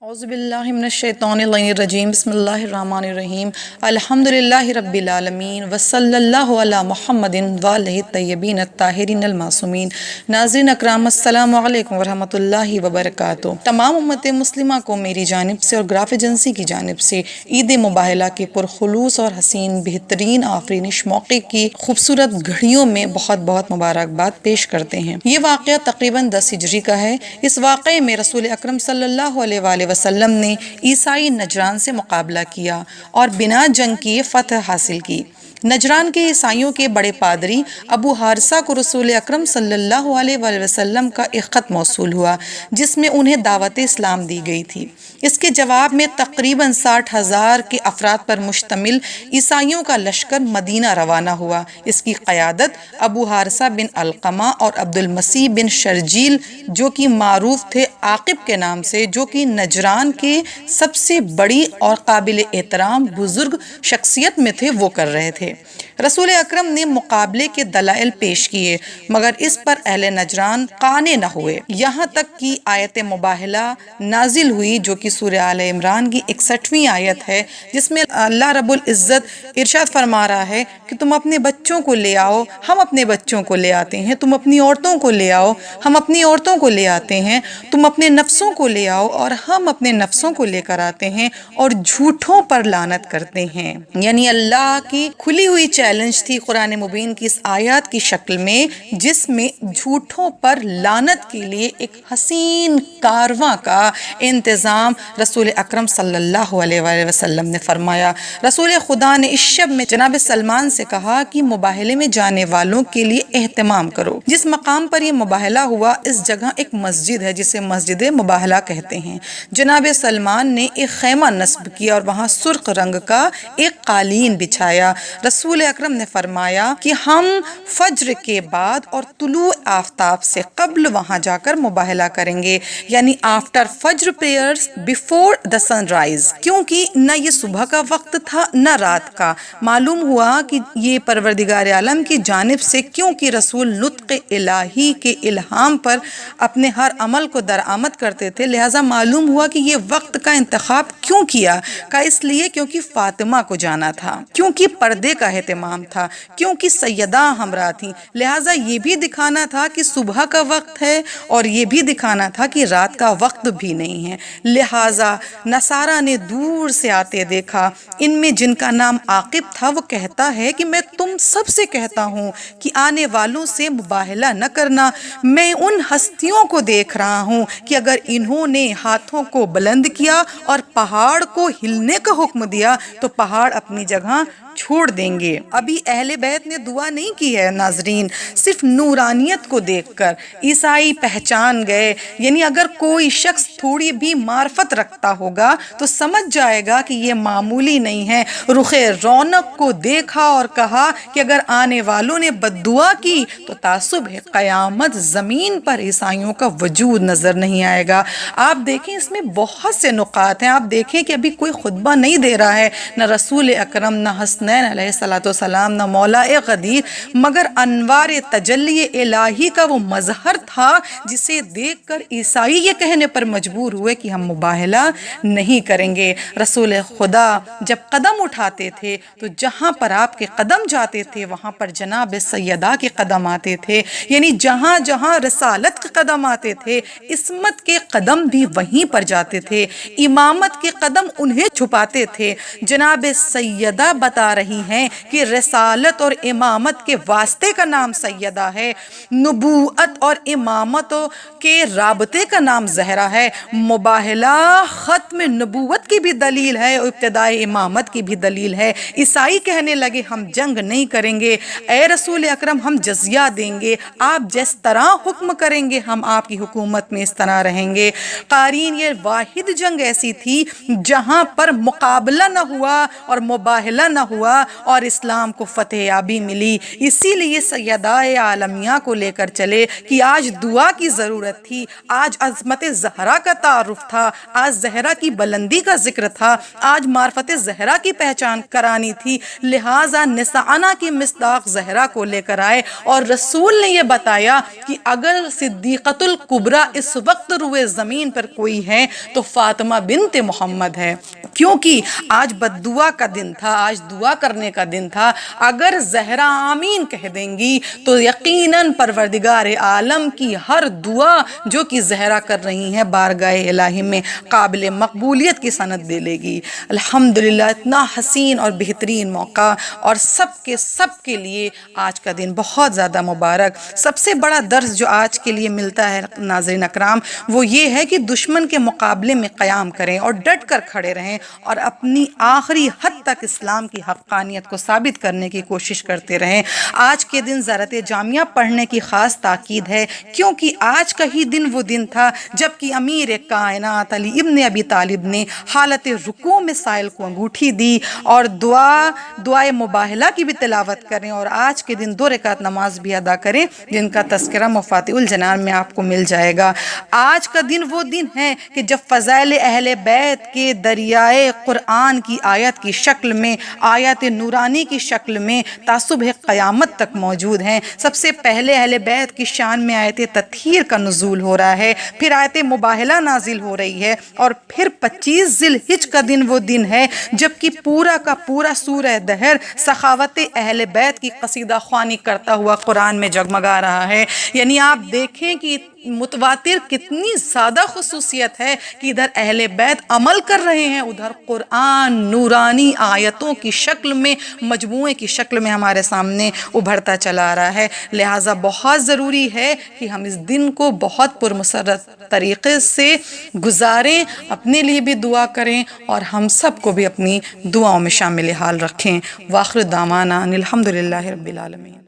औज़ु बिल्लाहि मिनश्शैतानिर्रजीम बिस्मिल्लाहिर्रहमानिर्रहीम अल्हम्दुलिल्लाहि रब्बिल आलमीन वसल्लल्लाहु अला मुहम्मदिन व आलिहि तय्यबीन अत्ताहिरीन अल-मासूमीन। नाज़रीन अकराम, अस्सलामु अलैकुम व रहमतुल्लाहि व बरकातुहू। तमाम उम्मत मुस्लिमा को मेरी जानिब से और ग्राफ एजेंसी की जानिब से ईद मुबाहला के पुरखुलूस और हसीन बेहतरीन आफरीनिश मौके की खूबसूरत घड़ियों में बहुत बहुत मुबारकबाद पेश करते हैं। ये वाक़या तकरीबन 10 हिजरी का है। इस वाक़े में रसूल अकरम सल्लल्लाहु अलैहि वसल्लम ने ईसाई नजरान से मुकाबला किया और बिना जंग किए फतह हासिल की। नजरान के ईसाइयों के बड़े पादरी अबू हारसा को रसूल अकरम सल्लल्लाहु अलैहि वसल्लम का एक ख़त मौसूल हुआ जिसमें उन्हें दावत इस्लाम दी गई थी। इसके जवाब में तकरीबन 60,000 के अफराद पर मुश्तमिल ईसाइयों का लश्कर मदीना रवाना हुआ। इसकी क़यादत अबू हारसा बिन अलक़मा और अब्दुल मसीह बिन शर्जील, जो कि मारूफ थे आकिब के नाम से, जो कि नजरान के सबसे बड़ी और काबिल एहतराम बुजुर्ग शख्सियत में थे, वो कर रहे थे। रसूल अकरम ने मुकाबले के दलाइल पेश किए मगर इस पर अहले नजरान काने न हुए, यहाँ तक कि आयत मुबाहला नाजिल हुई जो कि सूरह आल इमरान की 61वीं आयत है, जिसमें अल्लाह रब्बुल इज़्ज़त इरशाद फरमा रहा है कि तुम अपने बच्चों को ले आओ, हम अपने बच्चों को ले आते हैं, तुम अपनी औरतों को ले आओ, हम अपनी औरतों को ले आते हैं, तुम अपने नफ्सों को ले आओ और हम अपने नफ्सों को लेकर आते हैं और झूठों पर लानत करते हैं। यानी अल्लाह की खुली हुई चैलेंज थी कुरान मुबीन की इस आयत की शक्ल में, जिसमें झूठों पर लानत के लिए एक हसीन कारवां का इंतज़ाम रसूल अकरम सल्लल्लाहु अलैहि वसल्लम ने फरमाया। रसूल खुदा ने इस शब में जनाब सलमान से कहा कि मुबाहले में जाने वालों के लिए एहतमाम करो। जिस मकाम पर यह मुबाहला हुआ, इस जगह एक मस्जिद है जिसे मस्जिद मुबाहला कहते हैं। जनाब सलमान ने एक खैमा नस्ब किया और वहाँ सुर्ख रंग का एक कालीन बिछाया। रसूल अकरम ने फरमाया कि हम फज्र के बाद और तुलू आफ्ताब से कब्ल वहाँ जाकर मुबाहला करेंगे, यानी after फज्र prayers before the sunrise, क्योंकि न ये सुबह का वक्त था न रात का। मालूम हुआ कि ये परवरदिगार आलम की जानिब से, क्योंकि रसूल नुत्क़ इलाही के इल्हाम पर अपने हर अमल को दरामद करते थे, लिहाजा मालूम हुआ कि ये वक्त का इंतखाब क्यों किया। का इसलिए क्योंकि फातिमा को जाना था, क्योंकि पर्दे का एहतमाम था, क्योंकि सैयदा हमरा थी, लिहाजा ये भी दिखाना था कि सुबह का वक्त है और ये भी दिखाना था कि रात का वक्त भी नहीं है। लिहाजा नसारा ने दूर से आते देखा। इनमें जिनका नाम आकिब था वो कहता है कि मैं तुम सब से कहता हूँ कि आने वालों से मुबाहला न करना। मैं उन हस्तियों को देख रहा हूँ कि अगर इन्होंने हाथों को बुलंद किया और पहाड़ को हिलने का हुक्म दिया तो पहाड़ अपनी जगह छोड़ देंगे। अभी अहले बैत ने दुआ नहीं की है नाजरीन, सिर्फ नूरानियत को देखकर ईसाई पहचान गए। यानी अगर कोई शख्स थोड़ी भी मार्फत रखता होगा तो समझ जाएगा कि ये मामूली नहीं है। रुखे रौनक को देखा और कहा कि अगर आने वालों ने बद्दुआ की तो तासुब है क़यामत ज़मीन पर ईसाइयों का वजूद नज़र नहीं आएगा। आप देखें, इसमें बहुत से नुकात हैं। आप देखें कि अभी कोई खुतबा नहीं दे रहा है, न रसूल अकरम, न हसनैन अलैहिस्सलाम, न मौला गदीर, मगर अनवार तजल्ली इलाही का वो मजहर था जिसे देखकर ईसाई ये कहने पर मजबूर हुए कि हम मुबाहला नहीं करेंगे। रसूल खुदा जब कदम उठाते थे तो जहाँ पर आपके कदम जाते थे वहाँ पर जनाब सैयदा के कदम आते थे, यानी जहाँ जहाँ रसालत के कदम आते थे इस्मत के कदम भी वहीं पर जाते थे, इमामत के कदम उन्हें छुपाते थे। जनाब सैयदा बता रही हैं कि रसालत और इमामत के वास्ते का नाम सैयदा है, नबूअत और इमामत के राबते का नाम ज़हरा है। मुबाहला ख़त्म नबूवत की भी दलील है और इब्तिदाए इमामत की भी दलील है। ईसाई कहने लगे हम जंग नहीं करेंगे, ए रसूल अकरम हम जज़िया देंगे, आप जिस तरह हुक्म करेंगे हम आपकी हुकूमत में इस तरह रहेंगे। क़ारीन, ये वाहिद जंग ऐसी थी जहाँ पर मुकाबला न हुआ और मुबाहला न हुआ, ہوا اور اسلام کو فتح یابی ملی۔ اسی لیے سیدائے عالمیہ کو لے کر چلے کہ آج دعا کی ضرورت تھی، آج عظمت زہرا کا تعارف تھا، آج زہرا کی بلندی کا ذکر تھا، آج معرفت زہرا کی پہچان کرانی تھی، لہٰذا نسانا کی مصداق زہرا کو لے کر آئے اور رسول نے یہ بتایا کہ اگر صدیقۃ الکبریٰ اس وقت روئے زمین پر کوئی ہے تو فاطمہ بنت محمد ہے، کیونکہ آج بد دعا کا دن تھا، آج دعا کرنے کا دن تھا۔ اگر زہرا آمین کہہ دیں گی تو یقیناً پروردگار عالم کی ہر دعا جو کہ زہرا کر رہی ہیں بارگاہ الہی میں قابل مقبولیت کی سند دے لے گی۔ الحمدللہ اتنا حسین اور بہترین موقع، اور سب کے لیے آج کا دن بہت زیادہ مبارک۔ سب سے بڑا درس جو آج کے لیے ملتا ہے ناظرین اکرام وہ یہ ہے کہ دشمن کے مقابلے میں قیام کریں اور ڈٹ کر کھڑے رہیں اور اپنی آخری حد تک اسلام کی حقانیت کو ثابت کرنے کی کوشش کرتے رہیں۔ آج کے دن زیارت جامعہ پڑھنے کی خاص تاکید ہے، کیونکہ آج کا ہی دن وہ دن تھا جب کہ امیر کائنات علی ابن ابی طالب نے حالت رکوع میں سائل کو انگوٹھی دی، اور دعائے مباہلہ کی بھی تلاوت کریں، اور آج کے دن 2 رکعت نماز بھی ادا کریں جن کا تذکرہ مفاتیح الجنان میں آپ کو مل جائے گا۔ آج کا دن وہ دن ہے کہ جب فضائل اہل بیت کے دریائے قرآن کی آیت کی شکل میں، آیت نورانی کی شکل میں تا صبح قیامت تک موجود ہیں۔ سب سے پہلے اہل بیت کی شان میں آیت تطہیر کا نزول ہو رہا ہے، پھر آیت مباہلہ نازل ہو رہی ہے، اور پھر 25 ذی الحجہ کا دن وہ دن ہے جب کہ پورا کا پورا سورہ دہر سخاوت اہل بیت کی قصیدہ خوانی کرتا ہوا قرآن میں جگمگا رہا ہے۔ یعنی آپ دیکھیں کہ متواتر کتنی زیادہ خصوصیت ہے کہ ادھر اہل بیت عمل کر رہے ہیں، ادھر قرآن نورانی آیتوں کی شکل میں، مجموعے کی شکل میں ہمارے سامنے ابھرتا چلا رہا ہے۔ لہٰذا بہت ضروری ہے کہ ہم اس دن کو بہت پرمسرت طریقے سے گزاریں، اپنے لیے بھی دعا کریں اور ہم سب کو بھی اپنی دعاؤں میں شامل حال رکھیں۔ وآخر دعوانا الحمدللہ رب العالمین۔